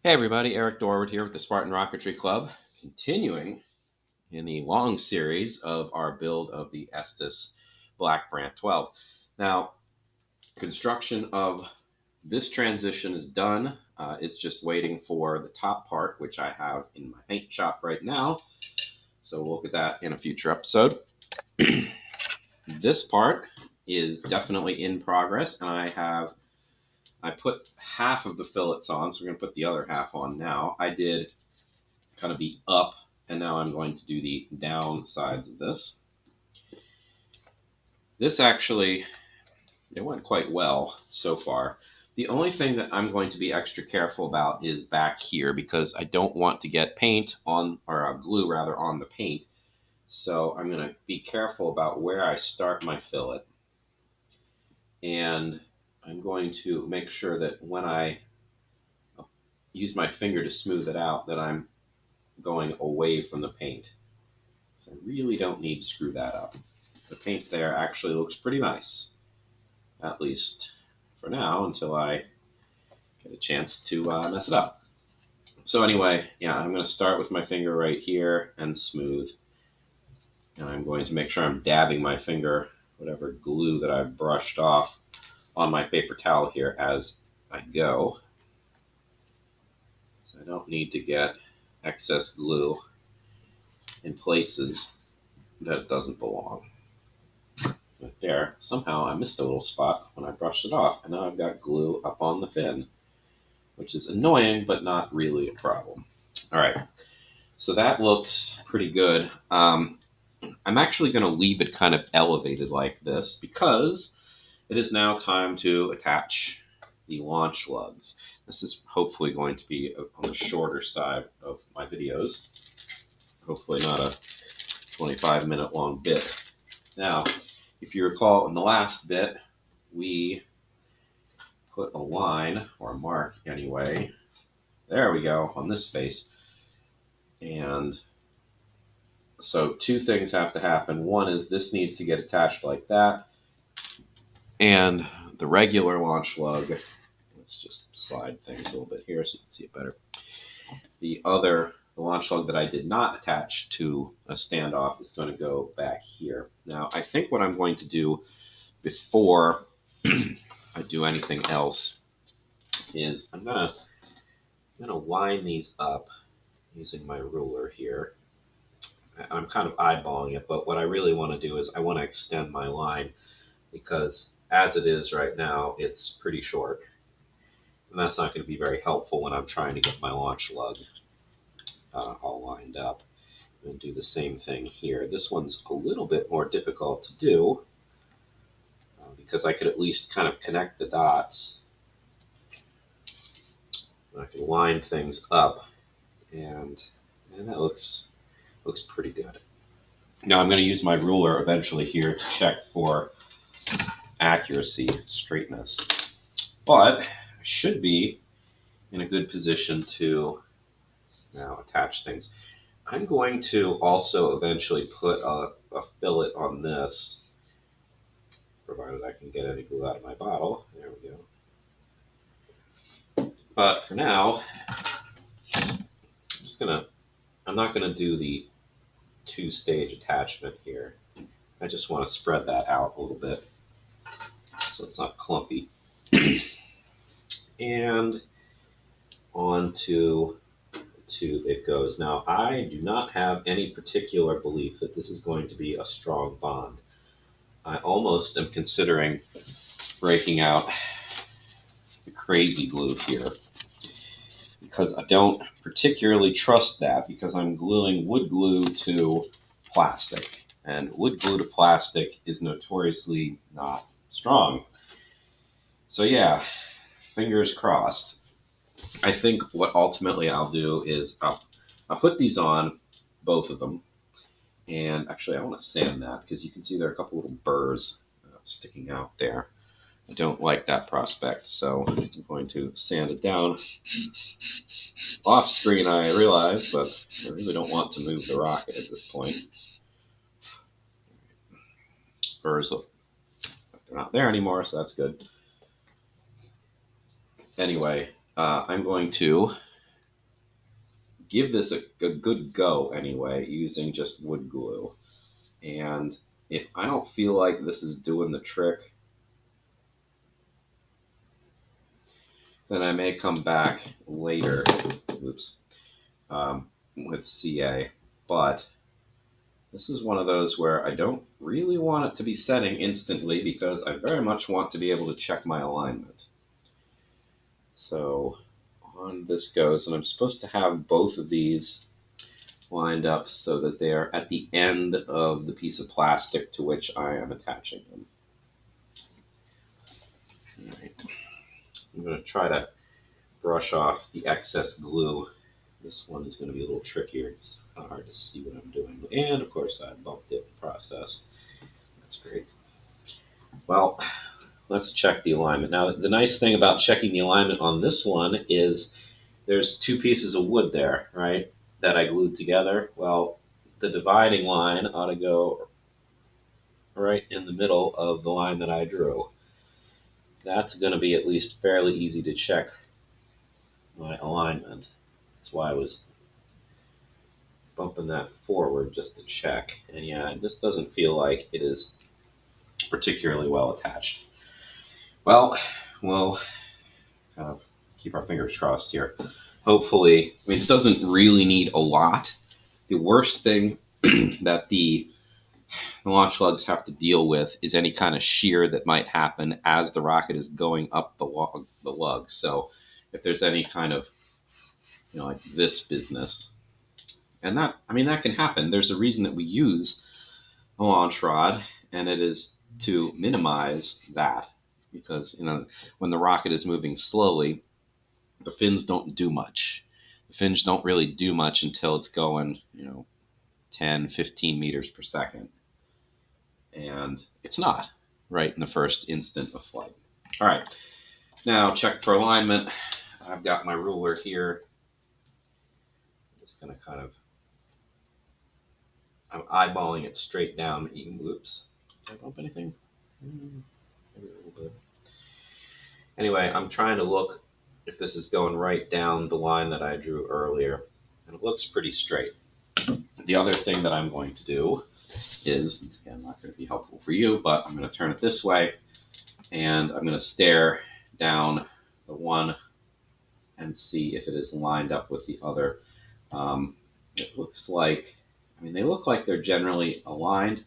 Hey everybody, Eric Dorward here with the Spartan Rocketry Club, continuing in the long series of our build of the Estes Black Brant XII. Now, construction of this transition is done. It's just waiting for the top part, which I have in my paint shop right now. So we'll look at that in a future episode. This part is definitely in progress, and I put half of the fillets on, so we're going to put the other half on now. I did kind of the up, and now I'm going to do the down sides of this. This actually, it went quite well so far. The only thing that I'm going to be extra careful about is back here because I don't want to get paint on, or glue rather, on the paint. So I'm going to be careful about where I start my fillet. And I'm going to make sure that when I use my finger to smooth it out, that I'm going away from the paint. So I really don't need to screw that up. The paint there actually looks pretty nice, at least for now, until I get a chance to mess it up. So anyway, yeah, I'm going to start with my finger right here and smooth. And I'm going to make sure I'm dabbing my finger, whatever glue that I've brushed off, on my paper towel here as I go. So I don't need to get excess glue in places that it doesn't belong. Right there, somehow I missed a little spot when I brushed it off, and now I've got glue up on the fin, which is annoying, but not really a problem. All right, so that looks pretty good. I'm actually going to leave it kind of elevated like this because it is now time to attach the launch lugs. This is hopefully going to be on the shorter side of my videos. Hopefully not a 25-minute long bit. Now, if you recall in the last bit, we put a line, or a mark anyway, there we go, on this space. And so two things have to happen. One is this needs to get attached like that. And the regular launch lug, let's just slide things a little bit here so you can see it better. The launch lug that I did not attach to a standoff is going to go back here. Now, I think what I'm going to do before I do anything else is I'm gonna line these up using my ruler here. I'm kind of eyeballing it, but what I really want to do is I want to extend my line because as it is right now, it's pretty short. And that's not going to be very helpful when I'm trying to get my launch lug all lined up. I'm going to do the same thing here. This one's a little bit more difficult to do because I could at least kind of connect the dots. I can line things up, and that looks pretty good. Now I'm going to use my ruler eventually here to check for accuracy, straightness. But I should be in a good position to now attach things. I'm going to also eventually put a fillet on this, provided I can get any glue out of my bottle. There we go. But for now, I'm not gonna do the two-stage attachment here. I just want to spread that out a little bit so it's not clumpy. And on to it goes. Now, I do not have any particular belief that this is going to be a strong bond. I almost am considering breaking out the crazy glue here because I don't particularly trust that because I'm gluing wood glue to plastic, and wood glue to plastic is notoriously not strong. So yeah, fingers crossed. I think what ultimately I'll do is I'll put these on, both of them, and actually I want to sand that because you can see there are a couple little burrs sticking out there. I don't like that prospect, so I'm going to sand it down. Off screen, I realize, but I really don't want to move the rocket at this point. Burrs, they're not there anymore, so that's good. Anyway, I'm going to give this a good go anyway, using just wood glue. And if I don't feel like this is doing the trick, then I may come back later, oops, with CA. But this is one of those where I don't really want it to be setting instantly because I very much want to be able to check my alignment. So on this goes, and I'm supposed to have both of these lined up so that they are at the end of the piece of plastic to which I am attaching them. All right. I'm going to try to brush off the excess glue. This one is going to be a little trickier. It's kind of hard to see what I'm doing. And of course, I bumped it in the process. That's great. Well, let's check the alignment. Now, the nice thing about checking the alignment on this one is there's two pieces of wood there, right, that I glued together. Well, the dividing line ought to go right in the middle of the line that I drew. That's going to be at least fairly easy to check my alignment. That's why I was bumping that forward just to check. And yeah, this doesn't feel like it is particularly well attached. Well, we'll kind of keep our fingers crossed here. Hopefully, I mean, it doesn't really need a lot. The worst thing that the launch lugs have to deal with is any kind of shear that might happen as the rocket is going up the lug. So if there's any kind of, like this business, and that, I mean, that can happen. There's a reason that we use a launch rod, and it is to minimize that, because when the rocket is moving slowly, the fins don't do much. The fins don't really do much until it's going 10 15 meters per second, and it's not right in the first instant of flight. All right, now check for alignment. I've got my ruler here. I'm just going to kind of, I'm eyeballing it straight down. Oops, did I bump anything? Maybe a little bit. Anyway, I'm trying to look if this is going right down the line that I drew earlier, and it looks pretty straight. The other thing that I'm going to do is, again, not going to be helpful for you, but I'm going to turn it this way, and I'm going to stare down the one and see if it is lined up with the other. It looks like, I mean, they look like they're generally aligned.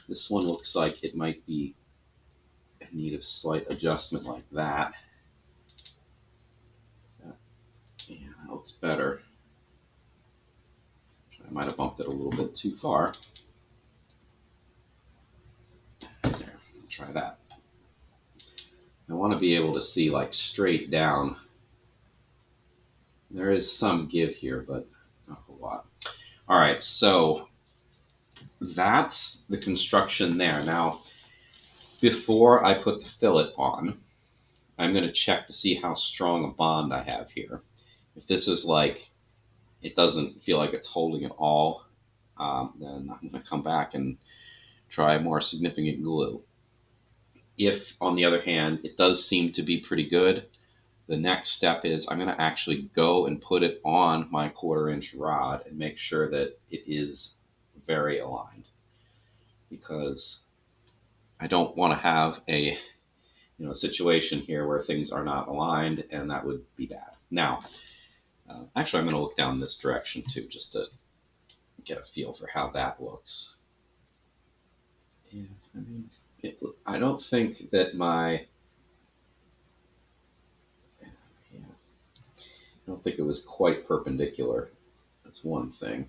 This one looks like it might be in need of slight adjustment like that. Yeah, that looks better. I might have bumped it a little bit too far. There, try that. I want to be able to see like straight down. There is some give here, but not a lot. All right, so that's the construction there. Now, before I put the fillet on, I'm going to check to see how strong a bond I have here. If this is like, it doesn't feel like it's holding at all, then I'm going to come back and try more significant glue. If, on the other hand, it does seem to be pretty good, the next step is I'm going to actually go and put it on my 1/4-inch rod and make sure that it is very aligned, because I don't want to have a situation here where things are not aligned, and that would be bad. Now, actually, I'm going to look down this direction too, just to get a feel for how that looks. And I mean, I don't think that I don't think it was quite perpendicular. That's one thing.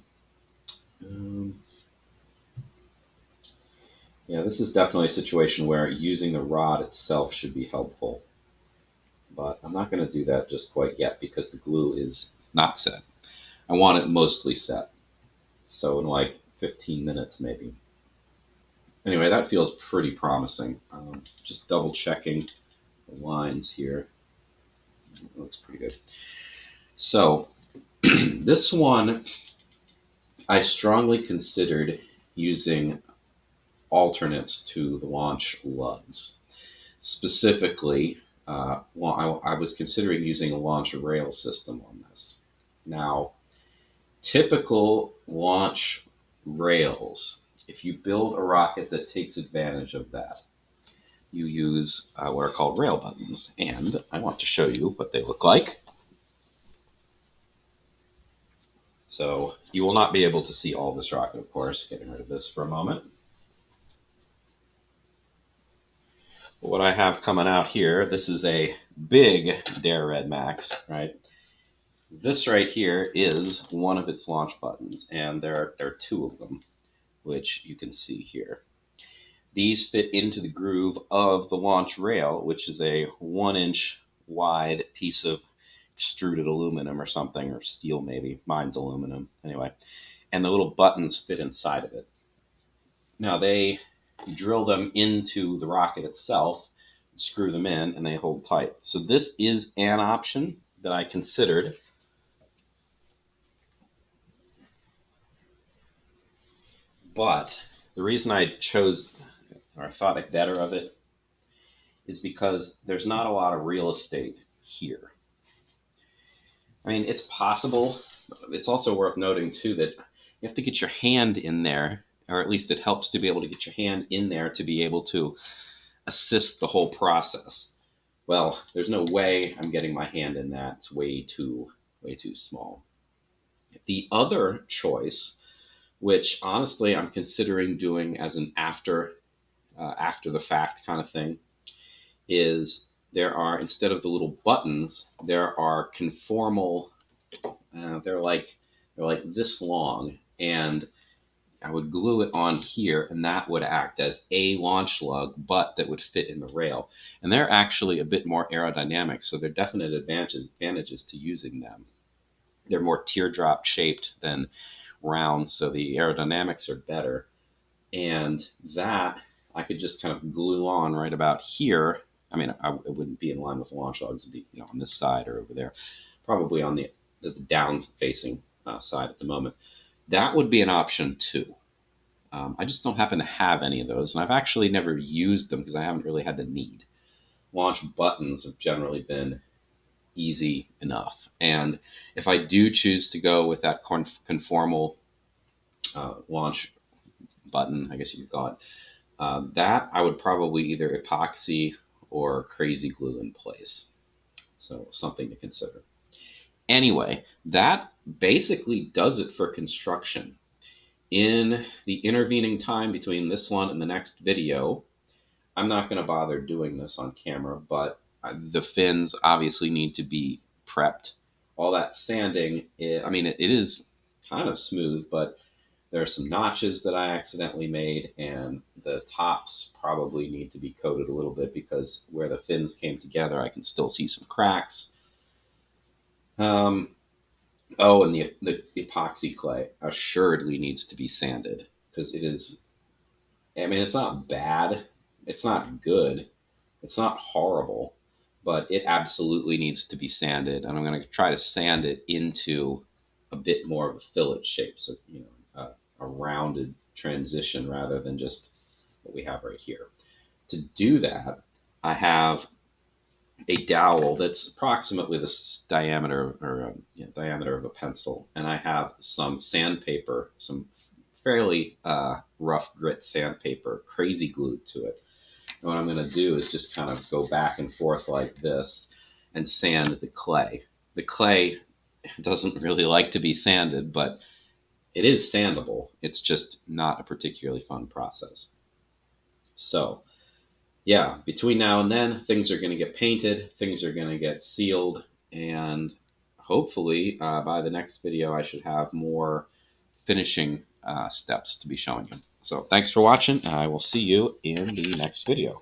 Yeah, this is definitely a situation where using the rod itself should be helpful. But I'm not going to do that just quite yet because the glue is not set. I want it mostly set. So in like 15 minutes maybe. Anyway, that feels pretty promising. Just double checking the lines here. It looks pretty good. So this one, I strongly considered using alternates to the launch lugs. Specifically, I was considering using a launch rail system on this. Now, Typical launch rails. If you build a rocket that takes advantage of that, you use what are called rail buttons. And I want to show you what they look like. So you will not be able to see all this rocket, of course. Getting rid of this for a moment. But what I have coming out here, this is a big Dorward Max, right? This right here is one of its launch buttons, and there are two of them, which you can see here. These fit into the groove of the launch rail, which is a 1-inch wide piece of extruded aluminum or something, or steel maybe. Mine's aluminum, anyway. And the little buttons fit inside of it. Now they drill them into the rocket itself, screw them in, and they hold tight. So this is an option that I considered. But the reason I chose, or I thought better of it, is because there's not a lot of real estate here. I mean, it's possible. It's also worth noting, too, that you have to get your hand in there, or at least it helps to be able to get your hand in there to be able to assist the whole process. Well, there's no way I'm getting my hand in that. It's way too small. The other choice, which honestly I'm considering doing as an after the fact kind of thing, is there are, instead of the little buttons, there are conformal. They're like this long, and I would glue it on here, and that would act as a launch lug, but that would fit in the rail. And they're actually a bit more aerodynamic, so there are definite advantages to using them. They're more teardrop shaped than round, so the aerodynamics are better. And that I could just kind of glue on right about here. I mean, it wouldn't be in line with the launch lugs. It'd be, on this side or over there, probably on the down-facing side at the moment. That would be an option too. I just don't happen to have any of those, and I've actually never used them because I haven't really had the need. Launch buttons have generally been easy enough, and if I do choose to go with that conformal launch button, I guess you could call it, that I would probably either epoxy or crazy glue in place. So something to consider. Anyway, that basically does it for construction. In the intervening time between this one and the next video, I'm not going to bother doing this on camera, but the fins obviously need to be prepped. All that sanding, it is kind of smooth, but there are some notches that I accidentally made, and the tops probably need to be coated a little bit because where the fins came together, I can still see some cracks. Oh, and the epoxy clay assuredly needs to be sanded because it is, it's not bad. It's not good. It's not horrible, but it absolutely needs to be sanded. And I'm going to try to sand it into a bit more of a fillet shape. So, a rounded transition rather than just what we have right here. To do that, I have a dowel that's approximately the diameter of a pencil, and I have some sandpaper, some fairly rough grit sandpaper, crazy glued to it. And what I'm going to do is just kind of go back and forth like this and sand the clay. The clay doesn't really like to be sanded, but it is sandable. It's just not a particularly fun process. So, yeah, between now and then, things are going to get painted, things are going to get sealed, and hopefully by the next video, I should have more finishing steps to be showing you. So thanks for watching, and I will see you in the next video.